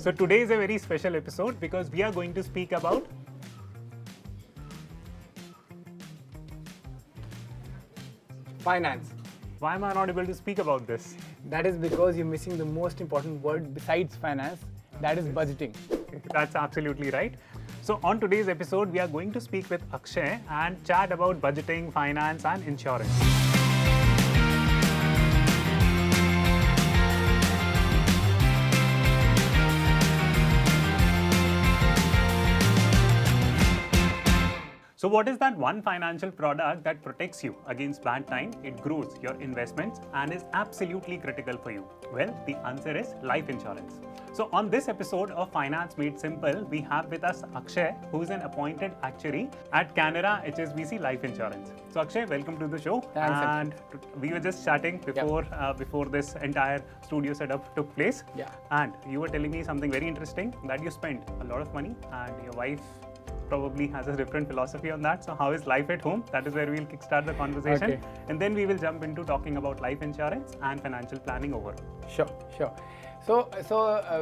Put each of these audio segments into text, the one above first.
So today is a very special episode because we are going to speak about finance. why am I not able to speak about this? That is because you're missing the most important word besides finance, that is budgeting. That's absolutely right. So on today's episode, we are going to speak with Akshay and chat about budgeting, finance and insurance. So what is that one financial product that protects you against bad time, it grows your investments and is absolutely critical for you? Well, the answer is life insurance. So on this episode of Finance Made Simple, we have with us Akshay, who is an appointed actuary at Canara HSBC Life Insurance. So Akshay, welcome to the show. Thanks. And we were just chatting before before this entire studio setup took place. Yeah. And you were telling me something very interesting, that you spent a lot of money and your wife probably has a different philosophy on that. So how is life at home? That is where we'll kickstart the conversation. Okay. And then we will jump into talking about life insurance and financial planning overall. Sure. So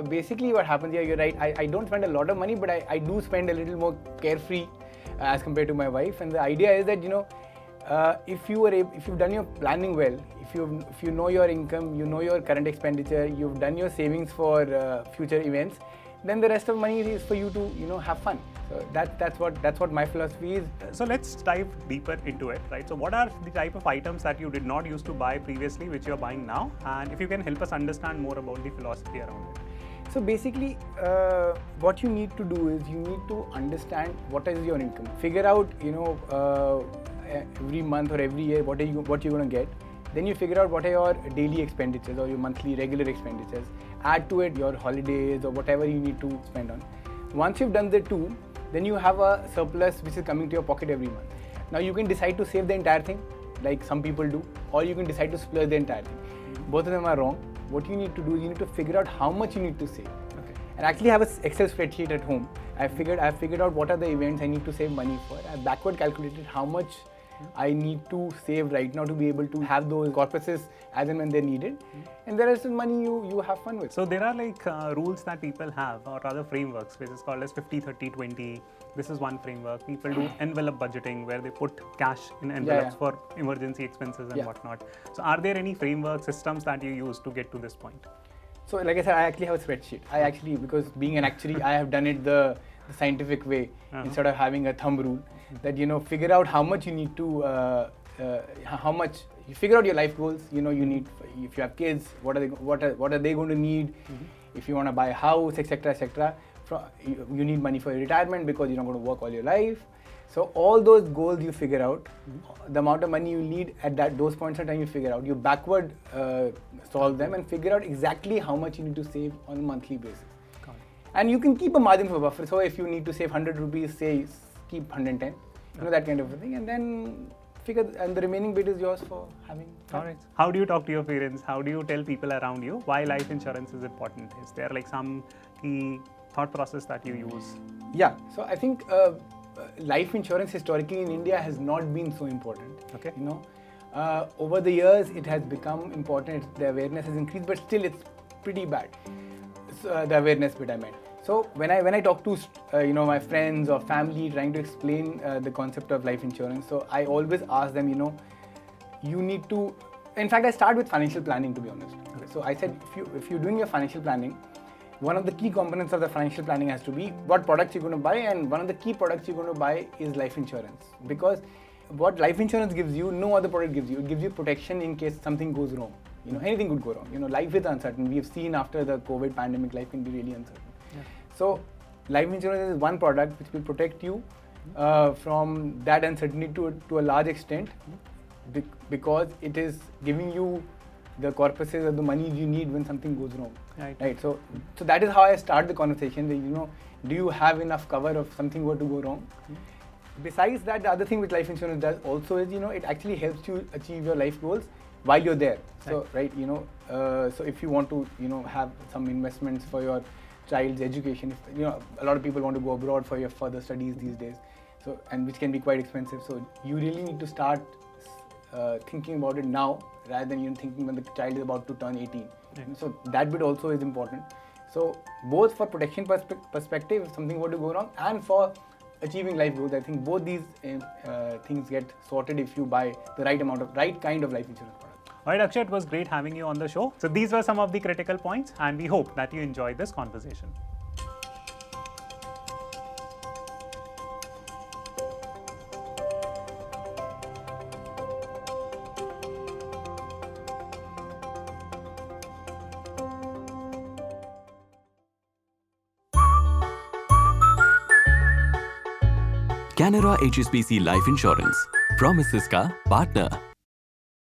basically what happens here, you're right, I don't spend a lot of money, but I do spend a little more carefree as compared to my wife. And the idea is that, if you've done your planning well, if you know your income, you know your current expenditure, you've done your savings for future events, then the rest of money is for you to have fun. So that's what my philosophy is. So let's dive deeper into it, right? So what are the type of items that you did not used to buy previously, which you're buying now? And if you can help us understand more about the philosophy around it. So basically, what you need to do is you need to understand what is your income. Figure out, every month or every year what you're going to get. Then you figure out what are your daily expenditures or your monthly regular expenditures. Add to it your holidays or whatever you need to spend on. Once you've done the two, then you have a surplus which is coming to your pocket every month. Now you can decide to save the entire thing, like some people do, or you can decide to splurge the entire thing. Both of them are wrong. What you need to do is you need to figure out how much you need to save. Okay. And actually have an Excel spreadsheet at home. I've figured out what are the events I need to save money for. I've backward calculated how much I need to save right now to be able to have those corpuses as and when they're needed. And the rest of the money you have fun with. So there are like rules that people have, or rather frameworks, which is called as 50-30-20. This is one framework. People do envelope budgeting where they put cash in envelopes for emergency expenses and whatnot. So are there any framework systems that you use to get to this point? So like I said, I actually have a spreadsheet. Because being an actuary, I have done it the scientific way instead of having a thumb rule. That figure out how much you need to, you figure out your life goals. You need, if you have kids, what are they going to need? If you want to buy a house, etc. You need money for your retirement because you're not going to work all your life. So all those goals you figure out, the amount of money you need at those points in time you figure out. You backward solve them and figure out exactly how much you need to save on a monthly basis. And you can keep a margin for buffer. So if you need to save 100 rupees, say keep 110, that kind of a thing, and then and the remaining bit is yours for having fun. All right. How do you talk to your parents? How do you tell people around you why life insurance is important? Is there like some key thought process that you use? Yeah. So I think life insurance historically in India has not been so important. Okay. Over the years it has become important. The awareness has increased, but still it's pretty bad. So, the awareness bit I meant. So when I talk to my friends or family trying to explain the concept of life insurance, so I always ask them, you need to. In fact, I start with financial planning, to be honest. Okay. So I said, if you're doing your financial planning, one of the key components of the financial planning has to be what products you're going to buy, and one of the key products you're going to buy is life insurance. Because what life insurance gives you, no other product gives you. It gives you protection in case something goes wrong. Anything could go wrong. Life is uncertain. We've seen after the COVID pandemic, life can be really uncertain. Yeah. So life insurance is one product which will protect you from that uncertainty to a large extent, because it is giving you the corpuses of the money you need when something goes wrong. Right. So that is how I start the conversation. That, do you have enough cover if something were to go wrong? Besides that, the other thing which life insurance does also is, it actually helps you achieve your life goals while you're there. So so if you want to have some investments for your child's education, a lot of people want to go abroad for your further studies these days, so, and which can be quite expensive, so you really need to start thinking about it now rather than thinking when the child is about to turn 18. So that bit also is important. So both for protection perspective, if something were to go wrong, and for achieving life goals, I think both these things get sorted if you buy the right kind of life insurance product. All right, Akshay, it was great having you on the show. So these were some of the critical points, and we hope that you enjoyed this conversation. Canara HSBC Life Insurance. Promises का partner.